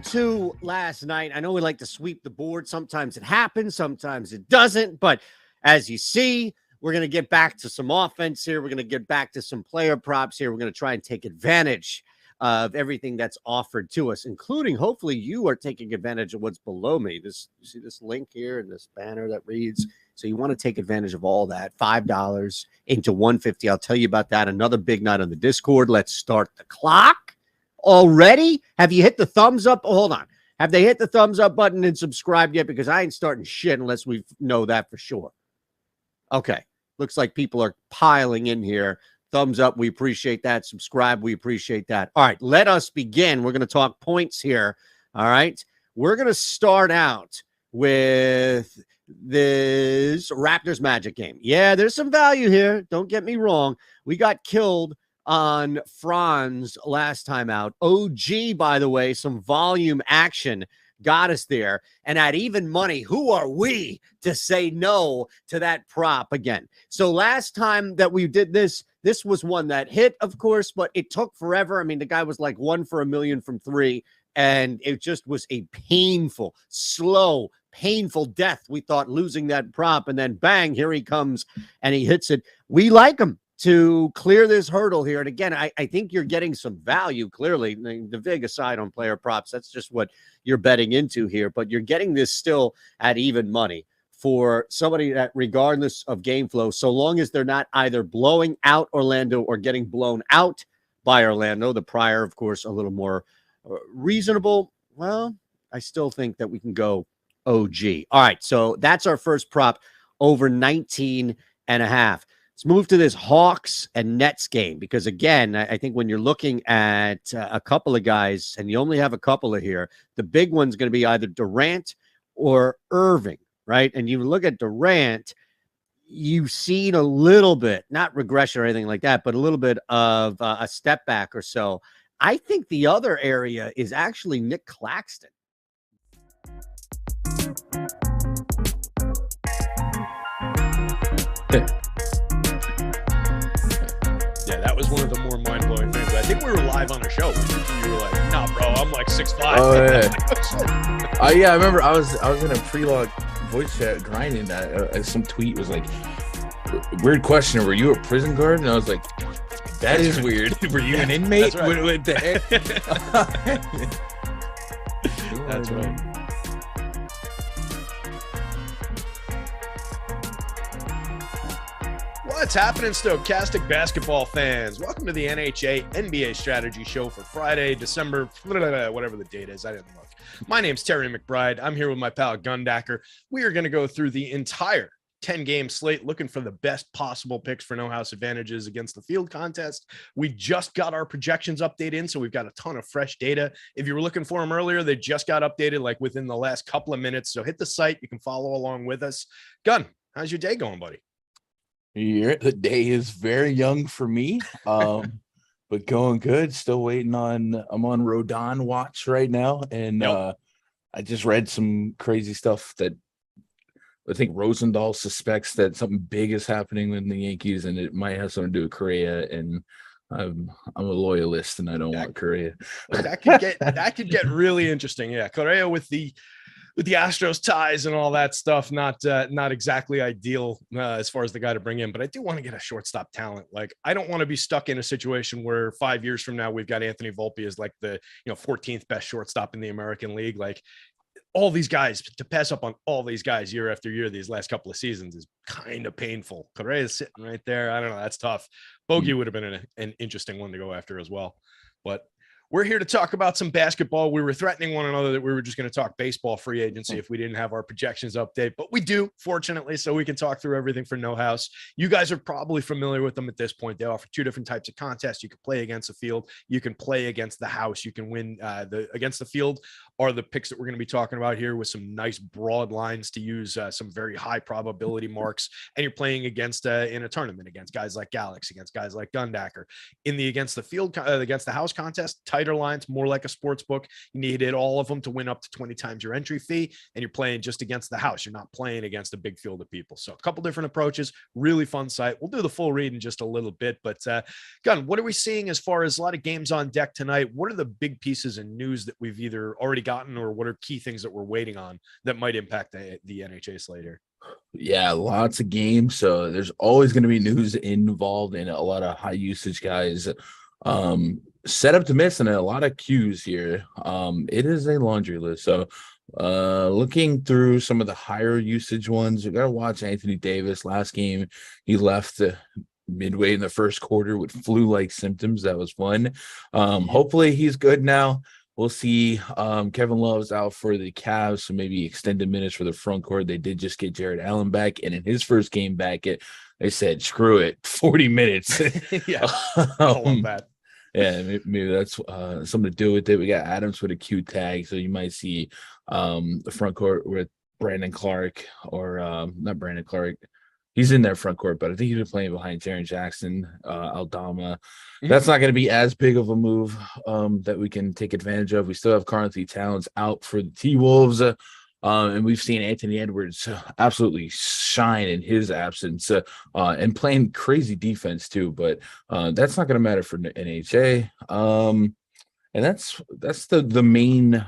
3-2 last night. I know we like to sweep the board. Sometimes it happens, sometimes it doesn't. But as you see, we're going to get back to some offense here. We're going to get back to some player props here. We're going to try and take advantage of everything that's offered to us, including hopefully you are taking advantage of what's below me. You see this link here and this banner that reads. So you want to take advantage of all that. $5 into 150. I'll tell you about that. Another big night on the Discord. Let's start the clock. Already? Have you hit the thumbs up? Oh, hold on. Have they hit the thumbs up button and subscribed yet? Because I ain't starting shit unless we know that for sure. Okay. Looks like people are piling in here. Thumbs up. We appreciate that. Subscribe. We appreciate that. All right. Let us begin. We're going to talk points here. All right. We're going to start out with this Raptors Magic game. Yeah, there's some value here. Don't get me wrong. We got killed on Franz last time out. OG, by the way, some volume action got us there. And at even money, who are we to say no to that prop again? So last time that we did this was one that hit, of course, but it took forever. I mean, the guy was like 1 for $1 million from 3, and it just was a painful, slow, painful death. We thought losing that prop, and then bang, here he comes, and he hits it. We like him to clear this hurdle here. And again, I think you're getting some value, clearly. The vig aside on player props, that's just what you're betting into here. But you're getting this still at even money for somebody that, regardless of game flow, so long as they're not either blowing out Orlando or getting blown out by Orlando. The prior, of course, a little more reasonable. Well, I still think that we can go OG. All right, so that's our first prop, over 19.5. Let's move to this Hawks and Nets game, because, again, I think when you're looking at a couple of guys, and you only have a couple of here, the big one's going to be either Durant or Irving, right? And you look at Durant, you've seen a little bit, not regression or anything like that, but a little bit of a step back or so. I think the other area is actually Nick Claxton. Yeah, that was one of the more mind-blowing things. I think we were live on a show. You were like, "Nah, bro, I'm like 6'5". Oh yeah. Yeah, I remember I was in a pre-log voice chat grinding that. Some tweet was like, "Weird question. Were you a prison guard?" And I was like, "That is weird. Were you an inmate?" That's right. What the heck? That's right. What's happening, Stokastic basketball fans? Welcome to the NHA NBA strategy show for Friday, December, whatever the date is. I didn't look. My name's Terry McBride. I'm here with my pal Gundacker. We are going to go through the entire 10-game slate, looking for the best possible picks for no house advantages against the field contest. We just got our projections updated in, so we've got a ton of fresh data. If you were looking for them earlier, they just got updated like within the last couple of minutes. So hit the site. You can follow along with us. Gun, how's your day going, buddy? The day is very young for me, but going good. Still waiting on. I'm on Rodon watch right now, and I just read some crazy stuff that I think Rosendahl suspects that something big is happening with the Yankees, and it might have something to do with Correa. And I'm a loyalist, and I don't want Correa. That could get really interesting. Yeah, Correa with the Astros ties and all that stuff, not exactly ideal as far as the guy to bring in. But I do want to get a shortstop talent. Like, I don't want to be stuck in a situation where 5 years from now we've got Anthony Volpe as like the 14th best shortstop in the American League. Like, all these guys, to pass up on all these guys year after year these last couple of seasons is kind of painful. Correa is sitting right there. I don't know. That's tough. Bogey would have been an interesting one to go after as well. But we're here to talk about some basketball. We were threatening one another that we were just going to talk baseball free agency if we didn't have our projections update, but we do, fortunately, so we can talk through everything for No House. You guys are probably familiar with them at this point. They offer 2 different types of contests. You can play against the field. You can play against the house. You can win against the field are the picks that we're going to be talking about here, with some nice broad lines to use, some very high probability marks. And you're playing against in a tournament against guys like Galaxy, against guys like Gundacker. In the against the house contest, tighter lines, more like a sports book. You need to hit all of them to win up to 20 times your entry fee, and you're playing just against the house. You're not playing against a big field of people. So a couple different approaches, really fun site. We'll do the full read in just a little bit, but Gun, what are we seeing as far as a lot of games on deck tonight? What are the big pieces in news that we've either already gotten, or what are key things that we're waiting on that might impact the NHA slate here? Yeah, lots of games. So there's always going to be news involved in a lot of high usage guys. Set up to miss and a lot of cues here. It is a laundry list. So looking through some of the higher usage ones, you got to watch Anthony Davis. Last game, he left midway in the first quarter with flu-like symptoms. That was fun. Hopefully he's good now. We'll see. Kevin Love's out for the Cavs, so maybe extended minutes for the front court. They did just get Jared Allen back, and in his first game back, they said, screw it, 40 minutes. Yeah, I love that. Yeah, maybe that's something to do with it. We got Adams with a Q tag, so you might see the front court with Brandon Clark, or not Brandon Clark. He's in their front court, but I think he's been playing behind Jaren Jackson, Aldama. That's not going to be as big of a move that we can take advantage of. We still have Karl-Anthony Towns out for the T-Wolves, and we've seen Anthony Edwards absolutely shine in his absence and playing crazy defense too. But that's not going to matter for NHA. And that's the main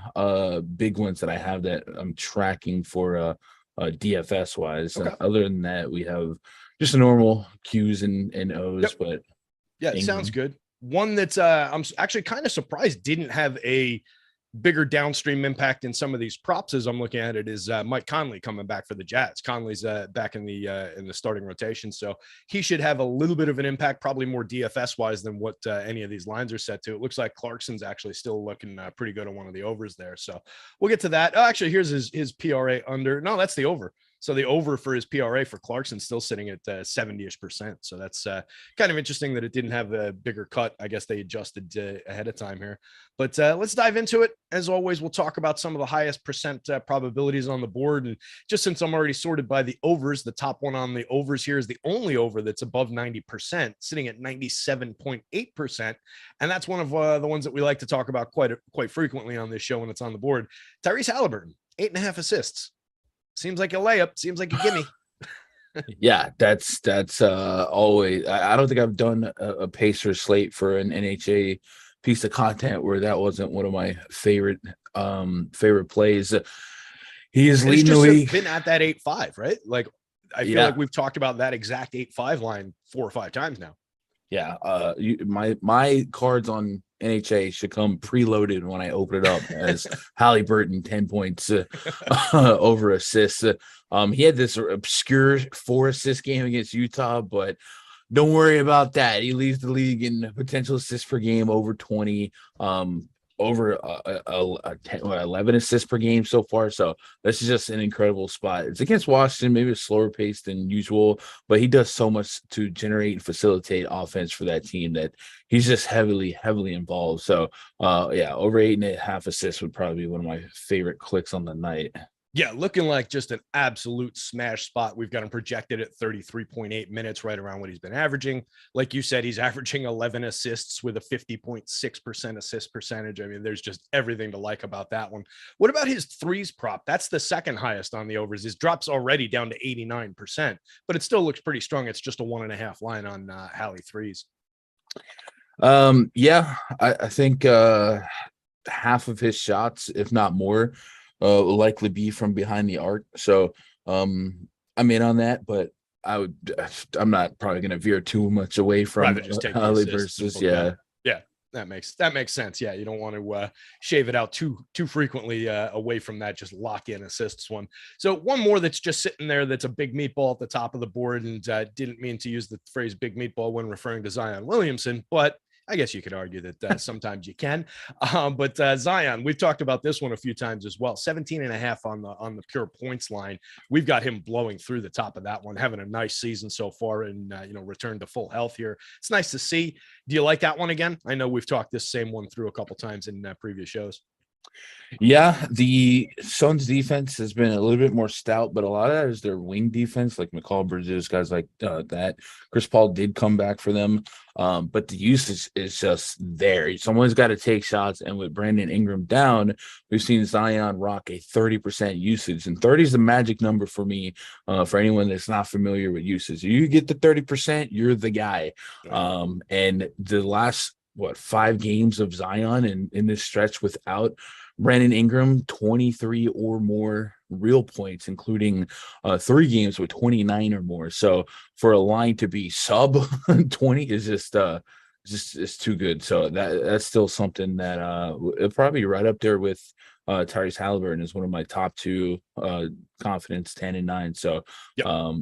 big ones that I have that I'm tracking for DFS wise. Okay. Other than that, we have just a normal Q's and O's. Yep. But yeah, it sounds good. One that I'm actually kind of surprised didn't have a bigger downstream impact in some of these props as I'm looking at it is Mike Conley coming back for the Jazz. Conley's back in the starting rotation, so he should have a little bit of an impact, probably more DFS wise than what any of these lines are set to. It looks like Clarkson's actually still looking pretty good on one of the overs there, so we'll get to that. Oh, actually, here's his PRA under. No, that's the over. So the over for his PRA for Clarkson still sitting at 70-ish%. So that's kind of interesting that it didn't have a bigger cut. I guess they adjusted ahead of time here. But let's dive into it. As always, we'll talk about some of the highest percent probabilities on the board. And just since I'm already sorted by the overs, the top one on the overs here is the only over that's above 90%, sitting at 97.8%. And that's one of the ones that we like to talk about quite frequently on this show when it's on the board. Tyrese Halliburton, 8.5 assists. Seems like a layup. Seems like a gimme. Yeah, that's always. I don't think I've done a Pacer slate for an NHA piece of content where that wasn't one of my favorite plays. He is leading the league. Been at that 8.5, right? Like I feel like we've talked about that exact 8.5 line 4 or 5 times now. Yeah, my cards on NHA should come preloaded when I open it up as Halliburton 10 points over assists. He had this obscure 4-assist game against Utah, but don't worry about that. He leads the league in potential assists per game over 20, over 11 assists per game so far. So this is just an incredible spot. It's against Washington, maybe a slower pace than usual, but he does so much to generate and facilitate offense for that team that he's just heavily involved. So yeah, over 8.5 assists would probably be one of my favorite clicks on the night. Yeah, looking like just an absolute smash spot. We've got him projected at 33.8 minutes, right around what he's been averaging. Like you said, he's averaging 11 assists with a 50.6% assist percentage. I mean, there's just everything to like about that one. What about his threes prop? That's the second highest on the overs. His drop's already down to 89%, but it still looks pretty strong. It's just a 1.5 line on Hallie threes. Yeah, I think half of his shots, if not more, will likely be from behind the arc. So I'm in on that, but I'm not probably going to veer too much away from Hallie versus that makes sense. Yeah, you don't want to shave it out too frequently away from that. Just lock in assists one. So one more that's just sitting there that's a big meatball at the top of the board, and didn't mean to use the phrase big meatball when referring to Zion Williamson, but I guess you could argue that sometimes you can. But Zion, we've talked about this one a few times as well. 17.5 on the pure points line. We've got him blowing through the top of that one, having a nice season so far, and return to full health here. It's nice to see. Do you like that one again? I know we've talked this same one through a couple times in previous shows. Yeah, the Suns defense has been a little bit more stout, but a lot of that is their wing defense, like McCall Bridges, guys like that. Chris Paul did come back for them, but the usage is just there. Someone's got to take shots, and with Brandon Ingram down, we've seen Zion rock a 30% usage, and 30 is the magic number for me. For anyone that's not familiar with usage, you get the 30%, you're the guy. And the last 5 games of Zion in this stretch without Brandon Ingram, 23 or more real points, including 3 games with 29 or more. So for a line to be sub 20 is just it's too good. So that's still something that it'll probably be right up there with Tyrese Halliburton is one of my top 2 confidence 10 and 9. So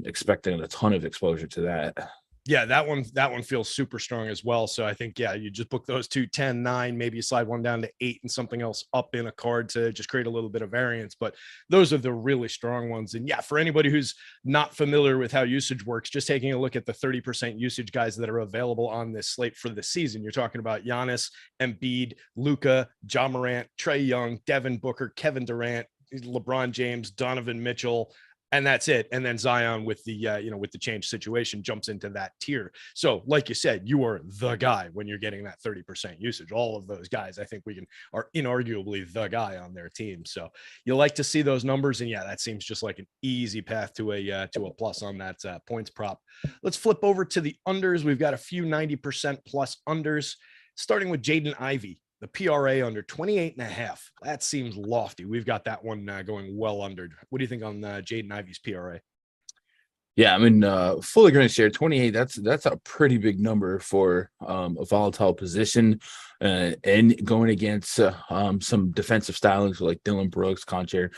expecting a ton of exposure to that. Yeah, that one feels super strong as well. So I think, you just book those 2, 10, 9, maybe you slide one down to 8 and something else up in a card to just create a little bit of variance. But those are the really strong ones. And for anybody who's not familiar with how usage works, just taking a look at the 30% usage guys that are available on this slate for the season. You're talking about Giannis, Embiid, Luka, Ja Morant, Trae Young, Devin Booker, Kevin Durant, LeBron James, Donovan Mitchell, and that's it. And then Zion with the with the change situation jumps into that tier. So like you said, you are the guy when you're getting that 30% usage. All of those guys, I think are inarguably the guy on their team. So you like to see those numbers, and that seems just like an easy path to a plus on that points prop. Let's flip over to the unders. We've got a few 90% plus unders, starting with Jaden Ivey. The PRA under 28.5. That seems lofty. We've got that one going well under. What do you think on Jaden Ivey's PRA? Yeah, I mean, fully going to share 28. That's a pretty big number for a volatile position, and going against some defensive stylings like Dylan Brooks, Concher.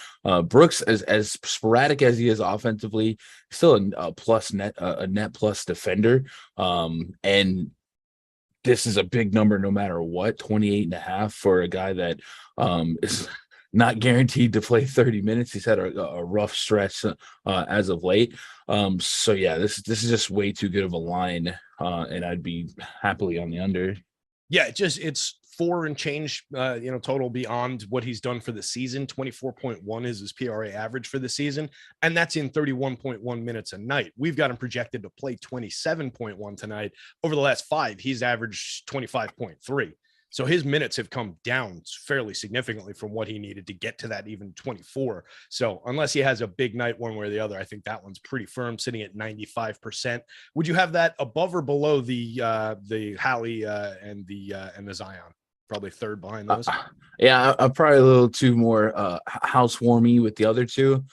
Brooks, as sporadic as he is offensively, still a net plus defender, and this is a big number no matter what. 28.5 for a guy that is not guaranteed to play 30 minutes. He's had a rough stretch as of late. So this is just way too good of a line, and I'd be happily on the under. Yeah, it's 4 and change, total beyond what he's done for the season. 24.1 is his PRA average for the season, and that's in 31.1 minutes a night. We've got him projected to play 27.1 tonight. Over the last 5, he's averaged 25.3. So his minutes have come down fairly significantly from what he needed to get to that even 24. So unless he has a big night one way or the other, I think that one's pretty firm, sitting at 95%. Would you have that above or below the Hallie and the Zion? Probably third behind those. I'm probably a little too more housewarming with the other 2.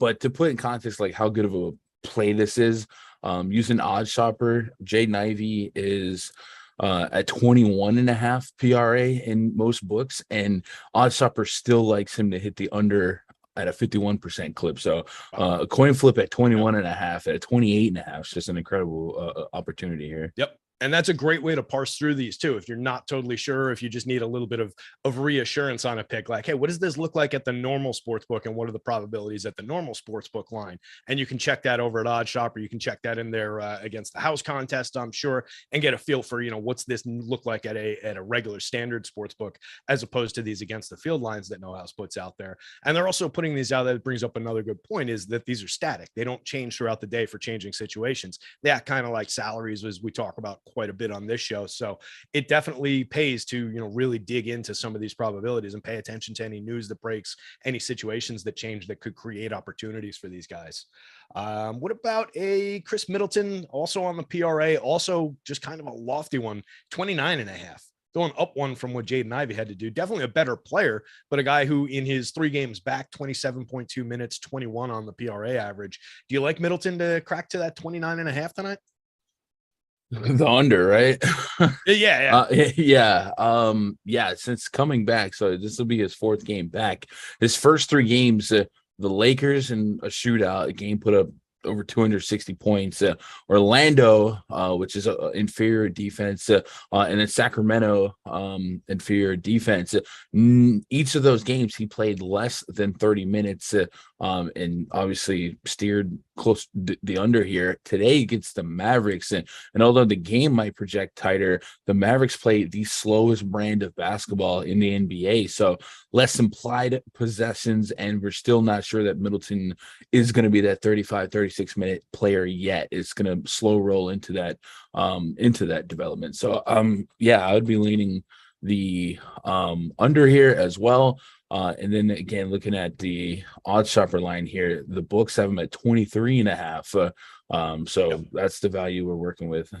But to put in context, like how good of a play this is, using Odd Shopper, Jaden Ivey is at 21.5 PRA in most books, and Odd Shopper still likes him to hit the under at a 51% clip. So a coin flip at 21.5 at a 28.5 is just an incredible opportunity here. Yep. And that's a great way to parse through these too. If you're not totally sure, if you just need a little bit of reassurance on a pick, like, hey, what does this look like at the normal sports book, and what are the probabilities at the normal sports book line? And you can check that over at Odd Shopper. You can check that in there against the house contest, I'm sure, and get a feel for, what's this look like at a regular standard sports book, as opposed to these against the field lines that No House puts out there. And they're also putting these out. That brings up another good point, is that these are static. They don't change throughout the day for changing situations. They act kind of like salaries, as we talk about quite a bit on this show. So it definitely pays to, really dig into some of these probabilities and pay attention to any news that breaks, any situations that change that could create opportunities for these guys. What about a Chris Middleton, also on the PRA, also just kind of a lofty one, 29.5. Going up one from what Jaden Ivey had to do. Definitely a better player, but a guy who in his 3 games back, 27.2 minutes, 21 on the PRA average. Do you like Middleton to crack to that 29.5 tonight? The under, right? Yeah. Since coming back, so this will be his 4th game back. His first 3 games, the Lakers in a shootout, a game put up over 260 points. Orlando, which is an inferior defense, and then Sacramento, inferior defense. Each of those games, he played less than 30 minutes, and obviously steered close the under here today against the Mavericks. And although the game might project tighter, the Mavericks play the slowest brand of basketball in the NBA. So less implied possessions, and we're still not sure that Middleton is going to be that 35, 36-minute player yet. It's going to slow roll into that development. So yeah, I would be leaning the under here as well. And then again, looking at the odd shopper line here, the books have them at 23.5. So that's the value we're working with.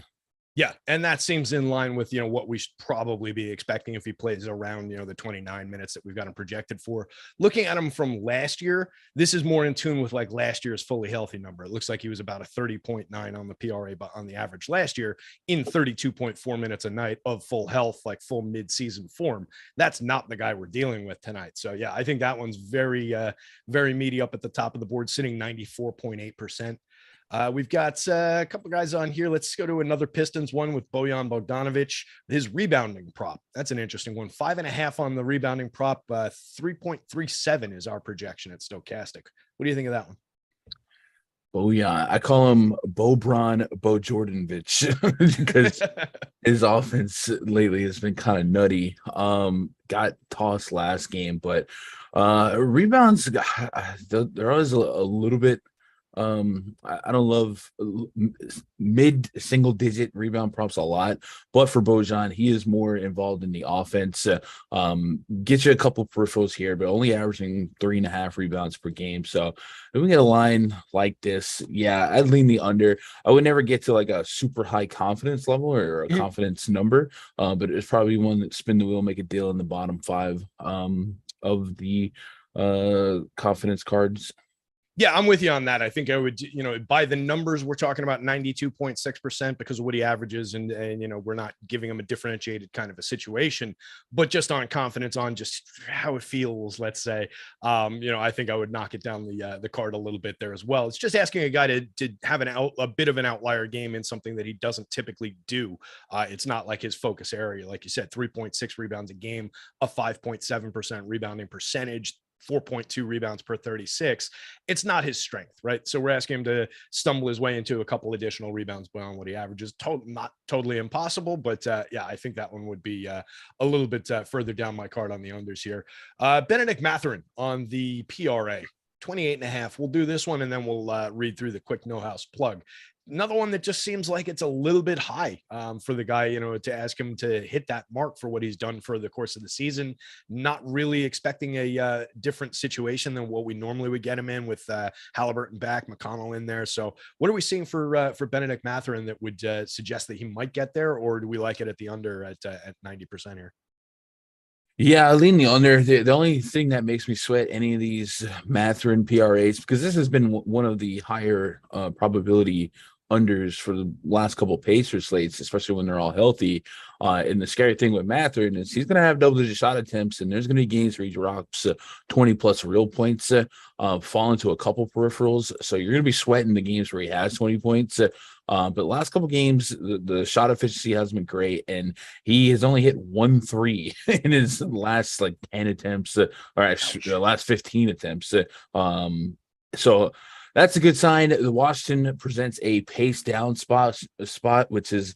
Yeah, and that seems in line with, what we should probably be expecting if he plays around, the 29 minutes that we've got him projected for. Looking at him from last year, this is more in tune with like last year's fully healthy number. It looks like he was about a 30.9 on the PRA, but on the average last year in 32.4 minutes a night of full health, like full mid-season form. That's not the guy we're dealing with tonight. So yeah, I think that one's very, very meaty up at the top of the board, sitting 94.8%. We've got a couple guys on here. Let's go to another Pistons one with Bojan Bogdanovic. His rebounding prop. That's an interesting one. 5.5 on the rebounding prop. 3.37 is our projection at Stokastic. What do you think of that one? Bojan. I call him Bobron Bojordanovic because his offense lately has been kind of nutty. Got tossed last game, but rebounds, they're always a little bit. I don't love mid single digit rebound props a lot, but for Bojan, he is more involved in the offense. Get you a couple peripherals here, but only averaging 3.5 rebounds per game. So if we get a line like this, yeah, I'd lean the under. I would never get to like a super high confidence level or a confidence number, but it's probably one that spin the wheel, make a deal in the bottom 5 of the confidence cards. Yeah, I'm with you on that. I think I would, by the numbers, we're talking about 92.6% because of what he averages. And we're not giving him a differentiated kind of a situation, but just on confidence on just how it feels, let's say, I think I would knock it down the card a little bit there as well. It's just asking a guy to have a bit of an outlier game in something that he doesn't typically do. It's not like his focus area. Like you said, 3.6 rebounds a game, a 5.7% rebounding percentage, 4.2 rebounds per 36. It's not his strength, right? So we're asking him to stumble his way into a couple additional rebounds beyond what he averages. Not totally impossible, but yeah, I think that one would be a little bit further down my card on the unders here. Benedict Mathurin on the PRA, 28.5. We'll do this one and then we'll read through the quick no house plug. Another one that just seems like it's a little bit high for the guy, to ask him to hit that mark for what he's done for the course of the season. Not really expecting a different situation than what we normally would get him in with Halliburton back, McConnell in there. So what are we seeing for Benedict Mathurin that would suggest that he might get there, or do we like it at the under at 90% here? Yeah, I lean the under. The only thing that makes me sweat any of these Mathurin PRAs, because this has been one of the higher probability unders for the last couple of Pacers slates, especially when they're all healthy. And the scary thing with Mathurin is he's going to have double-digit shot attempts, and there's going to be games where he drops 20-plus real points, fall into a couple peripherals. So you're going to be sweating the games where he has 20 points. But the last couple games, the shot efficiency has been great, and he has only hit 1 3 in his last 10 attempts, or actually the last 15 attempts. So that's a good sign. The Washington presents a pace down spot, which is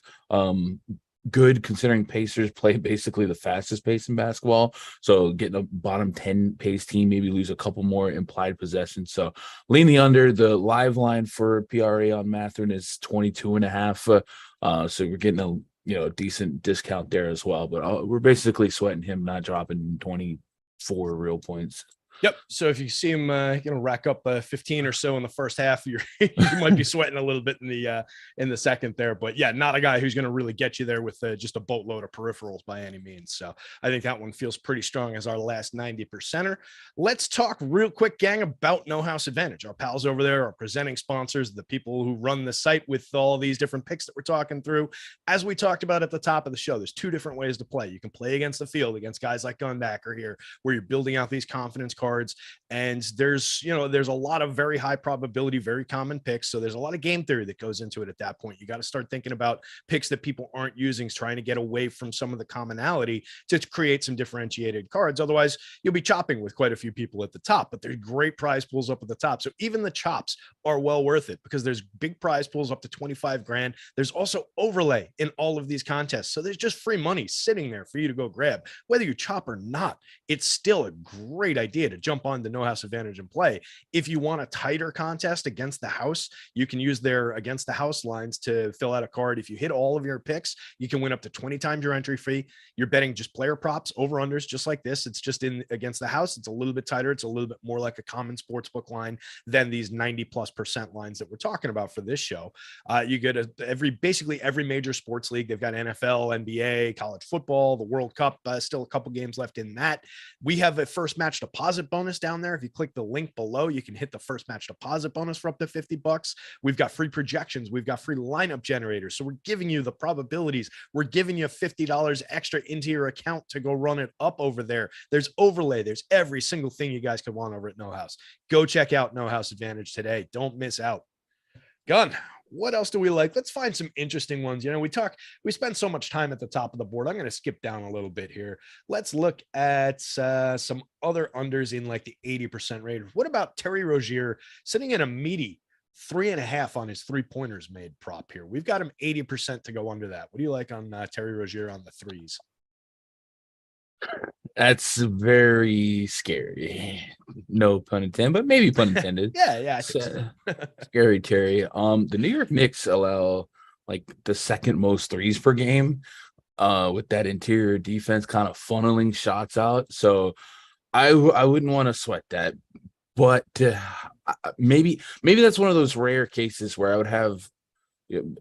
good considering Pacers play basically the fastest pace in basketball. So getting a bottom 10 pace team, maybe lose a couple more implied possessions. So lean the under. The live line for PRA on Mathurin is 22.5. So we're getting a decent discount there as well. But we're basically sweating him not dropping 24 real points. Yep. So if you see him, rack up 15 or so in the first half, you might be sweating a little bit in the second there. But yeah, not a guy who's going to really get you there with just a boatload of peripherals by any means. So I think that one feels pretty strong as our last 90%er. Let's talk real quick, gang, about No House Advantage. Our pals over there, our presenting sponsors, the people who run the site with all these different picks that we're talking through. As we talked about at the top of the show, there's 2 different ways to play. You can play against the field, against guys like Gundacker here, where you're building out these confidence cards cards, and there's a lot of very high probability, very common picks. So there's a lot of game theory that goes into it at that point. You got to start thinking about picks that people aren't using, trying to get away from some of the commonality to create some differentiated cards. Otherwise, you'll be chopping with quite a few people at the top, but there's great prize pools up at the top. So even the chops are well worth it because there's big prize pools up to 25 grand. There's also overlay in all of these contests. So there's just free money sitting there for you to go grab. Whether you chop or not, it's still a great idea to jump on the No House Advantage and play. If you want a tighter contest against the house, you can use their against the house lines to fill out a card. If you hit all of your picks, you can win up to 20 times your entry fee. You're betting just player props, over unders, just like this. It's just in against the house. It's a little bit tighter. It's a little bit more like a common sportsbook line than these 90+% lines that we're talking about for this show. You get basically every major sports league. They've got NFL, NBA, college football, the World Cup, still a couple games left in that. We have a first match deposit bonus down there. If you click the link below, you can hit the first match deposit bonus for up to $50. We've got free projections. We've got free lineup generators. So we're giving you the probabilities. We're giving you $50 extra into your account to go run it up over there. There's overlay. There's every single thing you guys could want over at No House. Go check out No House Advantage today. Don't miss out. Gun, what else do we like? Let's find some interesting ones. We spend so much time at the top of the board. I'm going to skip down a little bit here. Let's look at some other unders in like the 80% range. What about Terry Rozier sitting in a meaty 3.5 on his 3-pointers made prop here? We've got him 80% to go under that. What do you like on Terry Rozier on the threes? That's very scary. No pun intended, but maybe pun intended. Yeah. Scary, Terry. The New York Knicks allow like the second most threes per game, with that interior defense kind of funneling shots out. So I wouldn't want to sweat that, but maybe that's one of those rare cases where I would have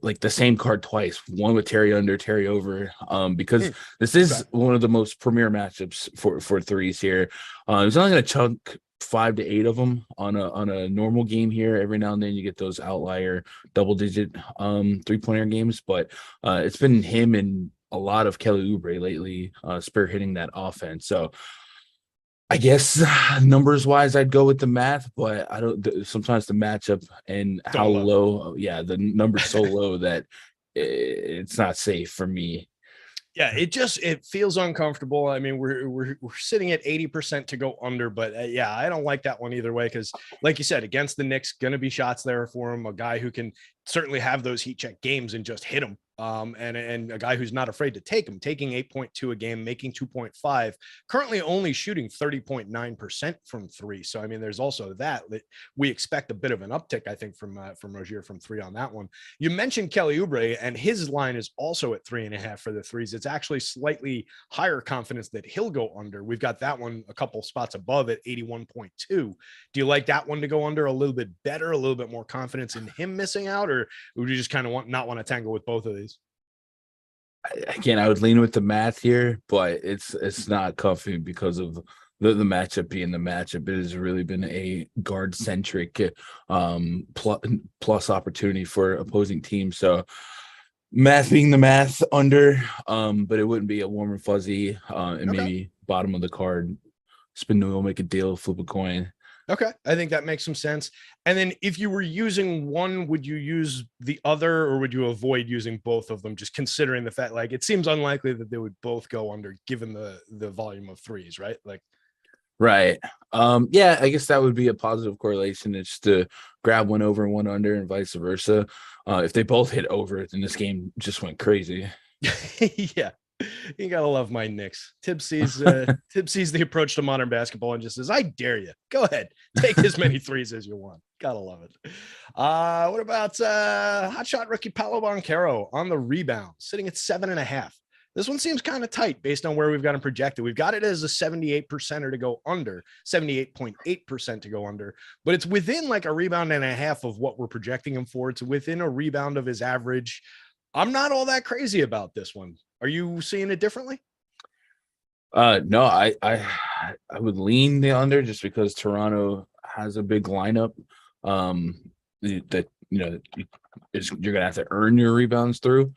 like the same card twice, one with Terry under, Terry over, because this is one of the most premier matchups for threes here. He's only going to chunk 5 to 8 of them on a normal game here. Every now and then you get those outlier double-digit 3-pointer games, but it's been him and a lot of Kelly Oubre lately spearheading that offense. So I guess numbers wise, I'd go with the math, but I don't. Sometimes the matchup and how low, the number's so low that it's not safe for me. Yeah, it feels uncomfortable. I mean, we're sitting at 80% to go under, but I don't like that one either way because, like you said, against the Knicks, going to be shots there for him. A guy who can certainly have those heat check games and just hit them. And a guy who's not afraid to take him, taking 8.2 a game, making 2.5, currently only shooting 30.9% from three. So, I mean, there's also that we expect a bit of an uptick, I think, from Rozier from three on that one. You mentioned Kelly Oubre, and his line is also at 3.5 for the threes. It's actually slightly higher confidence that he'll go under. We've got that one a couple spots above at 81.2. Do you like that one to go under a little bit better, a little bit more confidence in him missing out, or would you just kind of not want to tangle with both of these? Again, I would lean with the math here, but it's not comfy because of the matchup being the matchup. It has really been a guard centric plus opportunity for opposing teams. So math being the math under, but it wouldn't be a warm and fuzzy and maybe bottom of the card. Spin the wheel, make a deal, flip a coin. Okay, I think that makes some sense. And then if you were using one, would you use the other, or would you avoid using both of them, just considering the fact, like, it seems unlikely that they would both go under given the volume of threes, right? Like, right. Yeah, I guess that would be a positive correlation. It's to grab one over and one under and vice versa. If they both hit over, then this game just went crazy. Yeah. You gotta love my Knicks. Tibbs sees the approach to modern basketball and just says, "I dare you. Go ahead, take as many threes as you want." Gotta love it. What about hotshot rookie Paolo Banchero on the rebound, sitting at 7.5? This one seems kind of tight based on where we've got him projected. We've got it as a 78%er to go under, 78.8% to go under, but it's within like a rebound and a half of what we're projecting him for. It's within a rebound of his average. I'm not all that crazy about this one. Are you seeing it differently? No, I would lean the under just because Toronto has a big lineup that you're gonna have to earn your rebounds through.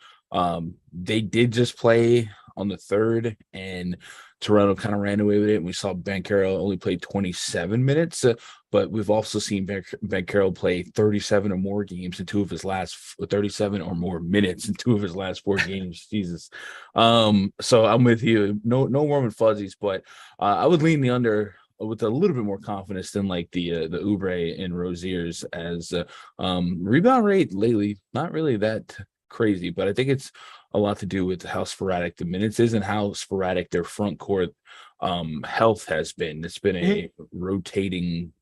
They did just play on the third, and Toronto kind of ran away with it. And we saw Banchero only play 27 minutes, but we've also seen Banchero play 37 or more games in 37 or more minutes in 2 of his last 4 games. Jesus. So I'm with you. No warm and fuzzies, but I would lean the under with a little bit more confidence than like the Oubre and Rozier's, as rebound rate lately not really that crazy, but I think it's a lot to do with how sporadic the minutes is and how sporadic their front court health has been. It's been a rotating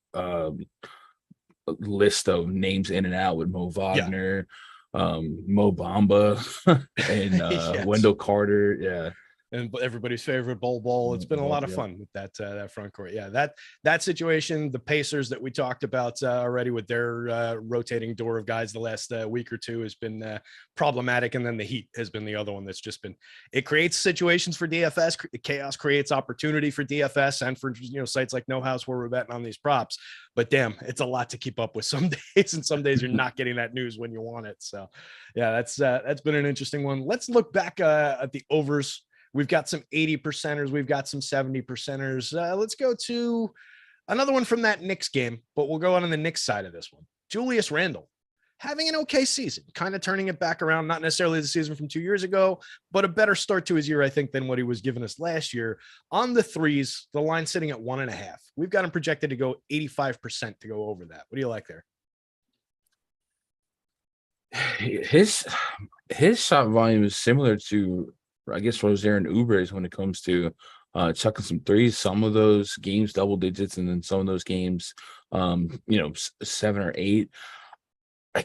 list of names in and out with Mo Wagner, Mo Bamba, and Yes. Wendell Carter. Yeah. And everybody's favorite Bol. It's been a lot of fun with that front court. Yeah, that situation, the Pacers that we talked about already with their rotating door of guys the last week or two has been problematic. And then the Heat has been the other one that's just been, it creates situations for DFS. Chaos creates opportunity for DFS and for, sites like No House where we're betting on these props. But damn, it's a lot to keep up with some days, and some days you're not getting that news when you want it. So yeah, that's been an interesting one. Let's look back at the overs. We've got some 80%ers. We've got some 70%ers. Let's go to another one from that Knicks game, but we'll go on the Knicks side of this one. Julius Randle having an okay season, kind of turning it back around, not necessarily the season from 2 years ago, but a better start to his year, I think, than what he was giving us last year. On the threes, the line sitting at 1.5. We've got him projected to go 85% to go over that. What do you like there? His shot volume is similar to, I guess, Rozier and Oubre's when it comes to chucking some threes. Some of those games double digits, and then some of those games 7 or 8. I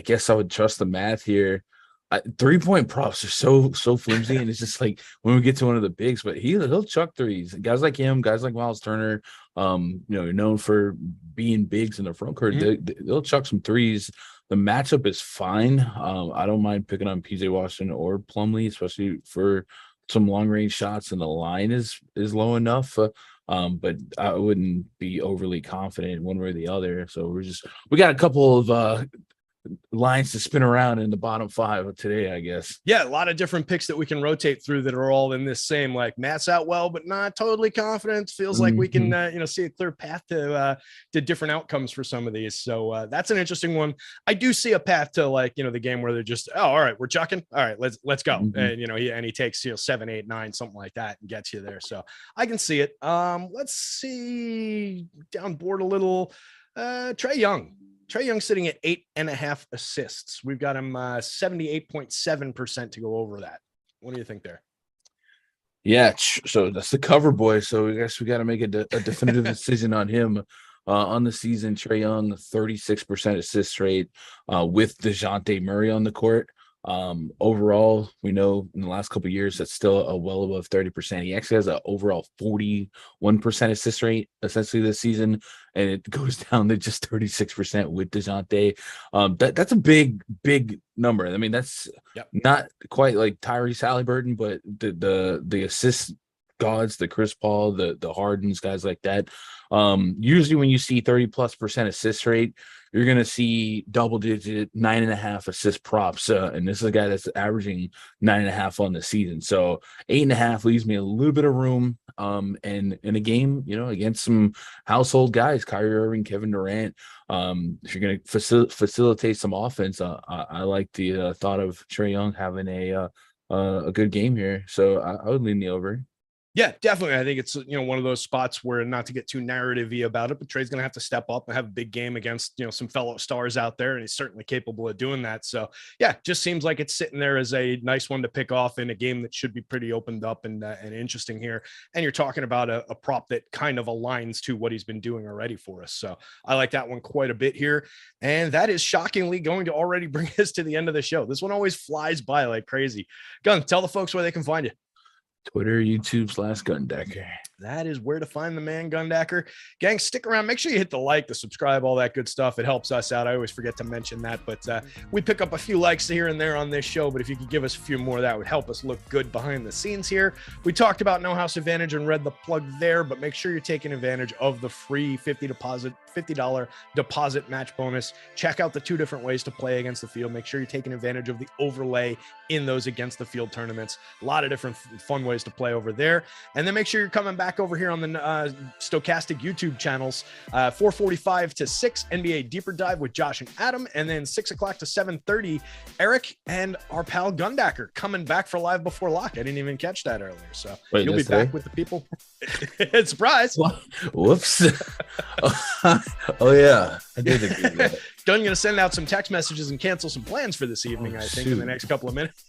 guess I would trust the math here. 3-point props are so flimsy, and it's just like when we get to one of the bigs, but he'll chuck threes. Guys like him, guys like Miles Turner, known for being bigs in the front court, they'll chuck some threes. The matchup is fine. I don't mind picking on PJ Washington or Plumlee, especially for some long range shots, and the line is low enough. But I wouldn't be overly confident one way or the other. So we got a couple of lines to spin around in the bottom 5 of today, I guess. Yeah, a lot of different picks that we can rotate through that are all in this same, like, Matt's out well, but not totally confident. Feels like we can, see a clear path to different outcomes for some of these. So that's an interesting one. I do see a path to, like, the game where they're just, oh, all right, we're chucking. All right, let's go. And, he takes, 7, 8, 9, something like that, and gets you there. So I can see it. Let's see down board a little. Trae Young sitting at 8.5 assists. We've got him 78.7% to go over that. What do you think there? Yeah, so that's the cover boy. So I guess we got to make a definitive decision on him on the season. Trae Young, 36% assist rate with DeJounte Murray on the court. Overall, we know in the last couple of years that's still a well above 30%. He actually has an overall 41% assist rate essentially this season, and it goes down to just 36% with DeJounte. That's a big number. I mean, that's not quite like Tyrese Halliburton, but the assist gods, the Chris Paul, the Hardens, guys like that. Usually when you see 30+% assist rate, you're going to see double digit 9.5 assist props. And this is a guy that's averaging 9.5 on the season. So 8.5 leaves me a little bit of room. And in a game, against some household guys, Kyrie Irving, Kevin Durant, if you're going to facilitate some offense, I like the thought of Trae Young having a good game here. So I would lean the over. Yeah, definitely. I think it's, one of those spots where, not to get too narrative-y about it, but Trae's going to have to step up and have a big game against, some fellow stars out there, and he's certainly capable of doing that. So, yeah, just seems like it's sitting there as a nice one to pick off in a game that should be pretty opened up and interesting here. And you're talking about a prop that kind of aligns to what he's been doing already for us. So I like that one quite a bit here. And that is shockingly going to already bring us to the end of the show. This one always flies by like crazy. Gun, tell the folks where they can find you. Twitter, YouTube /Gundacker. that is where to find the man Gundacker. Gang, stick around. Make sure you hit the like, the subscribe, all that good stuff. It helps us out. I always forget to mention that, but we pick up a few likes here and there on this show, but if you could give us a few more, that would help us look good behind the scenes here. We talked about No House Advantage and read the plug there, but make sure you're taking advantage of the free $50 deposit match bonus. Check out the 2 different ways to play against the field. Make sure you're taking advantage of the overlay in those against the field tournaments. A lot of different fun ways to play over there. And then make sure you're coming back over here on the Stokastic YouTube channels, 4:45 to 6 NBA Deeper Dive with Josh and Adam, and then 6 o'clock to 7:30 Eric and our pal Gundacker coming back for Live Before Lock. I didn't even catch that earlier, so you'll be back with the people. Surprise! Whoops! Oh yeah, I did agree with that. Dunn gonna send out some text messages and cancel some plans for this evening. I think in the next couple of minutes.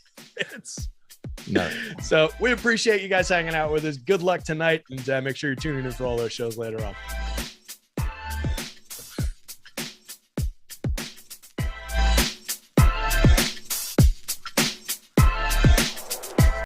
No. So we appreciate you guys hanging out with us. Good luck tonight, and make sure you're tuning in for all those shows later on.